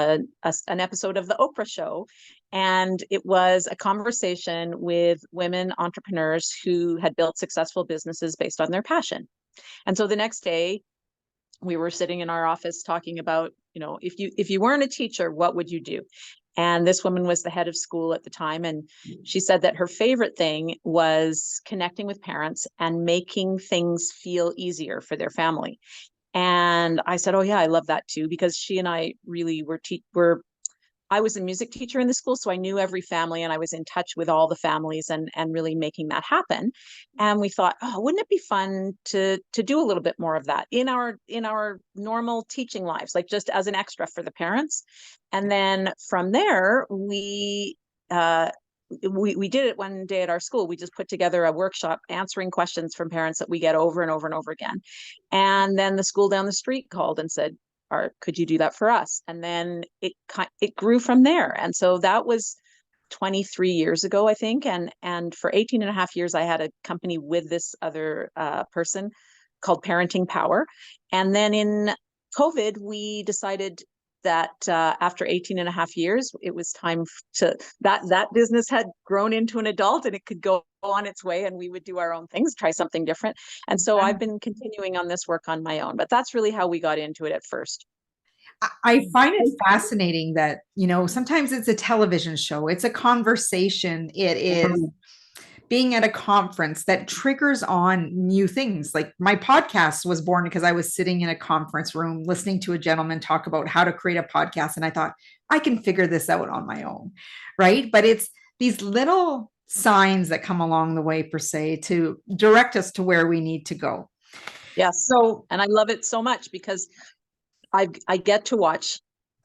an episode of the Oprah show, and it was a conversation with women entrepreneurs who had built successful businesses based on their passion. And so the next day, we were sitting in our office talking about, if you weren't a teacher, what would you do? And this woman was the head of school at the time. And she said that her favorite thing was connecting with parents and making things feel easier for their family. And I said, oh yeah, I love that too, because she and I really were I was a music teacher in the school, so I knew every family and I was in touch with all the families and really making that happen. And we thought, oh, wouldn't it be fun to do a little bit more of that in our normal teaching lives, like just as an extra for the parents. And then from there, we did it one day at our school. We just put together a workshop answering questions from parents that we get over and over and over again. And then the school down the street called and said, or could you do that for us? And then it grew from there. And so that was 23 years ago, I think. And for 18 and a half years, I had a company with this other person called Parenting Power. And then in COVID, we decided that after 18 and a half years, it was time that business had grown into an adult and it could go on its way and we would do our own things, try something different. And so I've been continuing on this work on my own, but that's really how we got into it at first. I find it fascinating that, sometimes it's a television show, it's a conversation, it is being at a conference that triggers on new things. Like my podcast was born because I was sitting in a conference room listening to a gentleman talk about how to create a podcast. And I thought, I can figure this out on my own. Right. But it's these little signs that come along the way, per se, to direct us to where we need to go. Yes. So, and I love it so much because I get to watch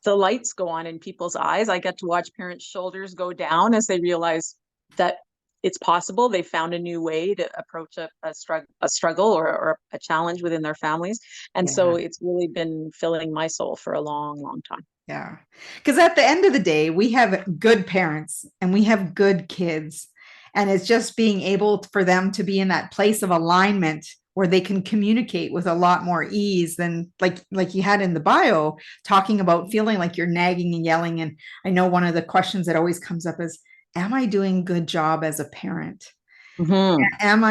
the lights go on in people's eyes. I get to watch parents' shoulders go down as they realize that it's possible. They found a new way to approach a struggle or a challenge within their families. And so it's really been filling my soul for a long, long time. Yeah. Because at the end of the day, we have good parents and we have good kids. And it's just being able for them to be in that place of alignment where they can communicate with a lot more ease than like you had in the bio, talking about feeling like you're nagging and yelling. And I know one of the questions that always comes up is, am I doing a good job as a parent? Mm-hmm. Am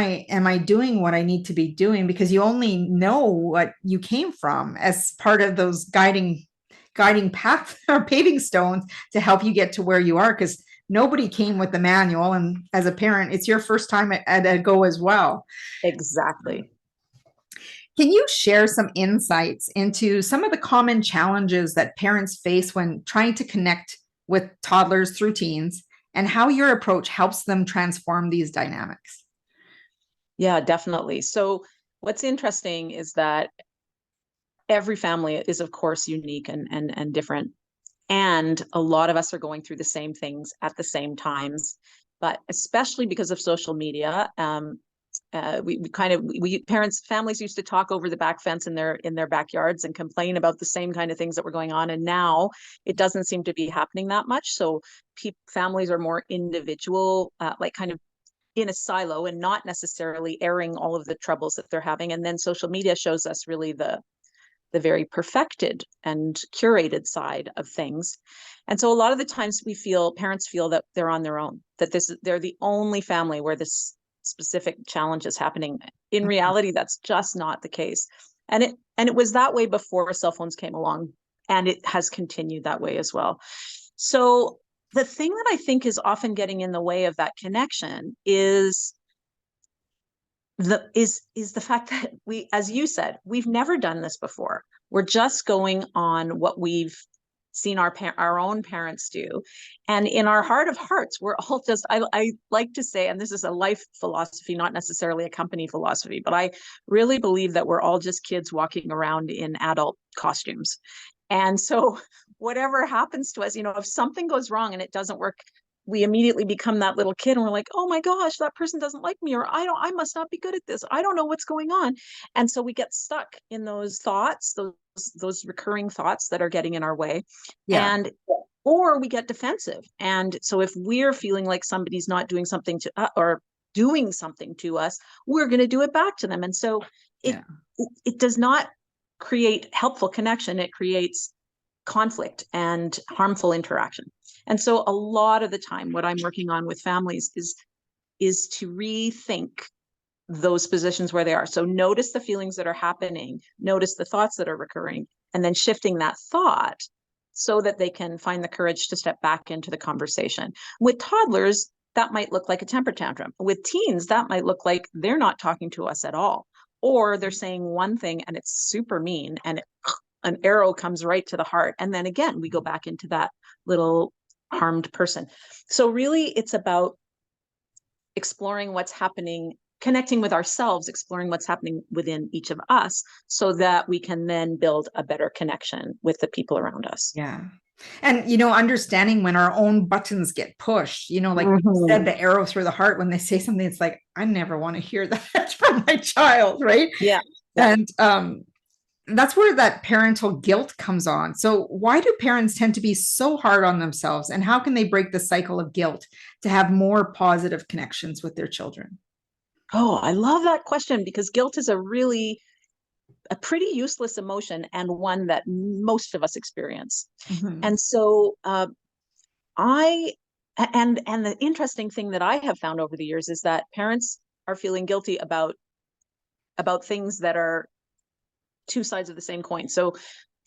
I doing what I need to be doing? Because you only know what you came from as part of those guiding path or paving stones to help you get to where you are, because nobody came with the manual. And as a parent, it's your first time at a go as well. Exactly. Can you share some insights into some of the common challenges that parents face when trying to connect with toddlers through teens, and how your approach helps them transform these dynamics? Yeah, definitely. So what's interesting is that every family is, of course, unique and different. And a lot of us are going through the same things at the same times. But especially because of social media, families used to talk over the back fence in their backyards and complain about the same kind of things that were going on. And now it doesn't seem to be happening that much. So families are more individual, like kind of in a silo and not necessarily airing all of the troubles that they're having. And then social media shows us really the very perfected and curated side of things. And so a lot of the times parents feel that they're on their own, that they're the only family where this specific challenge is happening. In reality, that's just not the case. And it was that way before cell phones came along, and it has continued that way as well. So the thing that I think is often getting in the way of that connection is the fact that we, as you said, we've never done this before. We're just going on what we've seen our own parents do. And in our heart of hearts, we're all just, I like to say, and this is a life philosophy, not necessarily a company philosophy, but I really believe that we're all just kids walking around in adult costumes. And so whatever happens to us, if something goes wrong and it doesn't work, we immediately become that little kid and we're like, oh my gosh, that person doesn't like me, or I must not be good at this. I don't know what's going on. And so we get stuck in those thoughts, those recurring thoughts that are getting in our way. Yeah. Or we get defensive. And so if we're feeling like somebody's not doing something to or doing something to us, we're going to do it back to them. And so it does not create helpful connection. It creates conflict and harmful interaction. And so a lot of the time, what I'm working on with families is to rethink those positions where they are. So notice the feelings that are happening, notice the thoughts that are recurring, and then shifting that thought so that they can find the courage to step back into the conversation. With toddlers, that might look like a temper tantrum. With teens, that might look like they're not talking to us at all, or they're saying one thing and it's super mean and an arrow comes right to the heart. And then again, we go back into that little harmed person. So really, it's about exploring what's happening, connecting with ourselves, exploring what's happening within each of us so that we can then build a better connection with the people around us. Yeah. And, understanding when our own buttons get pushed, like you said, Mhm. the arrow through the heart, when they say something, it's like, I never want to hear that from my child. Right. Yeah. And that's where that parental guilt comes on. So why do parents tend to be so hard on themselves, and how can they break the cycle of guilt to have more positive connections with their children? Oh, I love that question, because guilt is a pretty useless emotion, and one that most of us experience. Mhm. And so I and the interesting thing that I have found over the years is that parents are feeling guilty about things that are two sides of the same coin. So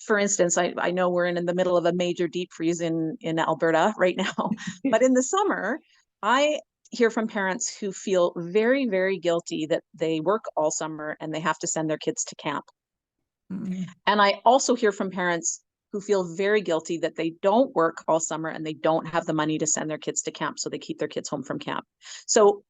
for instance, I know we're in the middle of a major deep freeze in Alberta right now, but in the summer, I hear from parents who feel very, very guilty that they work all summer and they have to send their kids to camp. Mhm. And I also hear from parents who feel very guilty that they don't work all summer and they don't have the money to send their kids to camp, so they keep their kids home from camp. So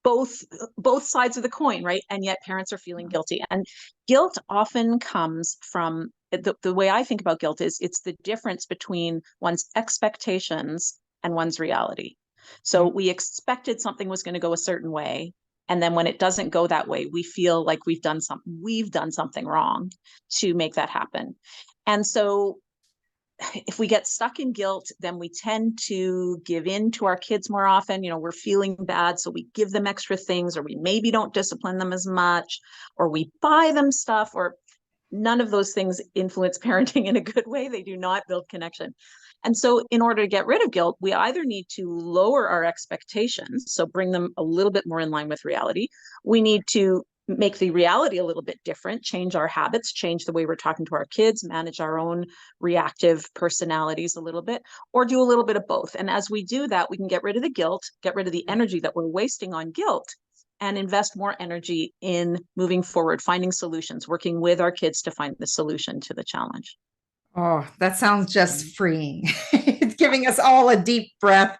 both both sides of the coin, right? And yet parents are feeling guilty. And guilt often comes from the way I think about guilt is it's the difference between one's expectations and one's reality. So we expected something was going to go a certain way, and then when it doesn't go that way, we feel like we've done something wrong to make that happen. And so if we get stuck in guilt, then we tend to give in to our kids more often. We're feeling bad, so we give them extra things, or we maybe don't discipline them as much, or we buy them stuff, or none of those things influence parenting in a good way. They do not build connection. And so, in order to get rid of guilt, we either need to lower our expectations, so bring them a little bit more in line with reality. We need to make the reality a little bit different, change our habits, change the way we're talking to our kids, manage our own reactive personalities a little bit, or do a little bit of both. And as we do that, we can get rid of the guilt, get rid of the energy that we're wasting on guilt, and invest more energy in moving forward, finding solutions, working with our kids to find the solution to the challenge. Oh, that sounds just freeing. It's giving us all a deep breath.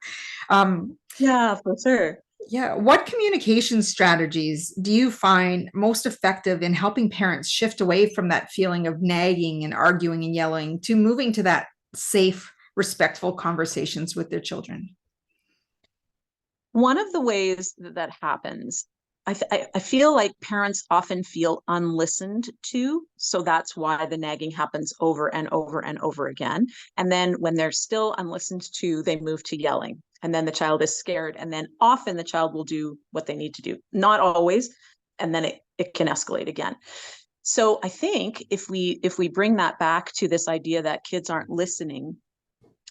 Um, Yeah, for sure. yeah. What communication strategies do you find most effective in helping parents shift away from that feeling of nagging and arguing and yelling to moving to that safe, respectful conversations with their children? One of the ways that happens, I feel like parents often feel unlistened to. So that's why the nagging happens over and over and over again. And then when they're still unlistened to, they move to yelling. And then the child is scared. And then often the child will do what they need to do. Not always. And then it can escalate again. So I think if we bring that back to this idea that kids aren't listening,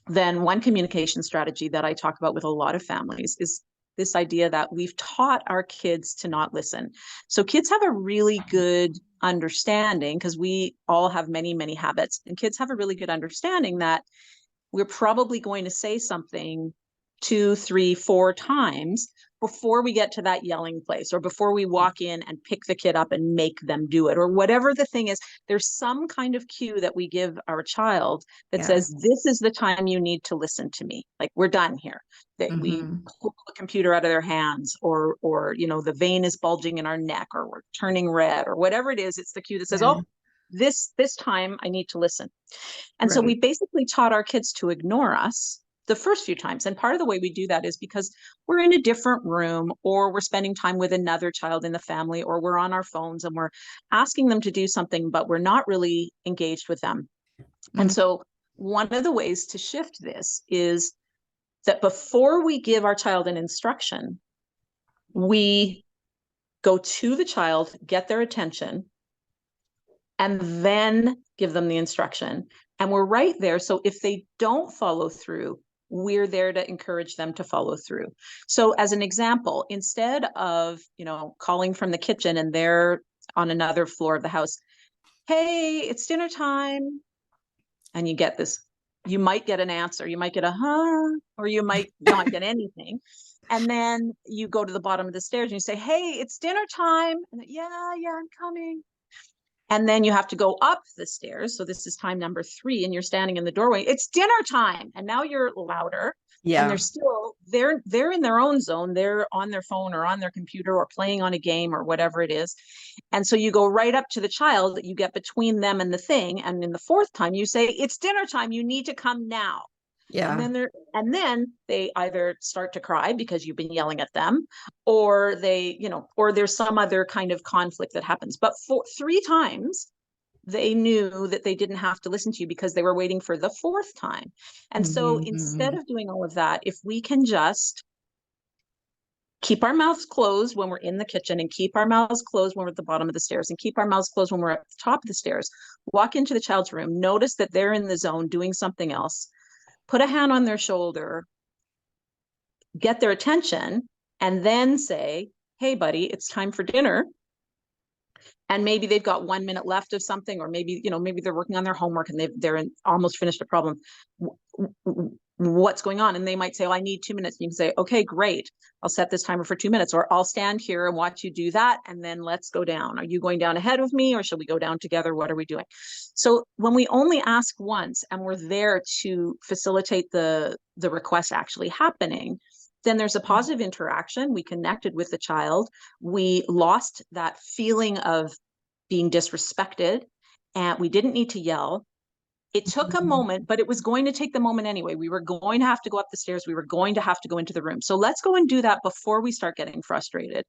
then one communication strategy that I talk about with a lot of families is this idea that we've taught our kids to not listen. So kids have a really good understanding, because we all have many, many habits, and kids have a really good understanding that we're probably going to say something two, three, four times before we get to that yelling place, or before we walk in and pick the kid up and make them do it, or whatever the thing is. There's some kind of cue that we give our child that Yeah. says, this is the time you need to listen to me. Like, we're done here. That we Hmm. pull the computer out of their hands, or the vein is bulging in our neck, or we're turning red, or whatever it is. It's the cue that says, Yeah. oh, this time I need to listen. And so we Right. basically taught our kids to ignore us the first few times. And part of the way we do that is because we're in a different room, or we're spending time with another child in the family, or we're on our phones and we're asking them to do something, but we're not really engaged with them. And Mhm. so one of the ways to shift this is that before we give our child an instruction, we go to the child, get their attention, and then give them the instruction. And we're right there. So if they don't follow through, we're there to encourage them to follow through. So as an example, instead of, calling from the kitchen and they're on another floor of the house, hey, it's dinner time. And you get this, you might get an answer, you might get a huh, or you might not get anything. And then you go to the bottom of the stairs and you say, hey, it's dinner time. And yeah, I'm coming. And then you have to go up the stairs. So this is time number 3, and you're standing in the doorway. It's dinner time. And now you're louder. And they're in their own zone. They're on their phone or on their computer or playing on a game or whatever it is. And so you go right up to the child, you get between them and the thing. And in the 4th time, you say, it's dinner time. You need to come now. Yeah. And then they either start to cry because you've been yelling at them, or or there's some other kind of conflict that happens. But 3 times they knew that they didn't have to listen to you because they were waiting for the 4th time. And so instead of doing all of that, if we can just keep our mouths closed when we're in the kitchen, and keep our mouths closed when we're at the bottom of the stairs, and keep our mouths closed when we're at the top of the stairs, walk into the child's room, notice that they're in the zone doing something else, put a hand on their shoulder, get their attention, and then say, hey, buddy, it's time for dinner. And maybe they've got 1 minute left of something, or maybe they're working on their homework and they're almost finished a problem. What's going on? And they might say, oh, I need 2 minutes. And you can say, okay, great. I'll set this timer for 2 minutes, or I'll stand here and watch you do that. And then let's go down. Are you going down ahead of me, or should we go down together? What are we doing? So when we only ask once and we're there to facilitate the request actually happening, then there's a positive interaction. We connected with the child. We lost that feeling of being disrespected, and we didn't need to yell. It took a moment, but it was going to take the moment anyway. We were going to have to go up the stairs. We were going to have to go into the room. So let's go and do that before we start getting frustrated.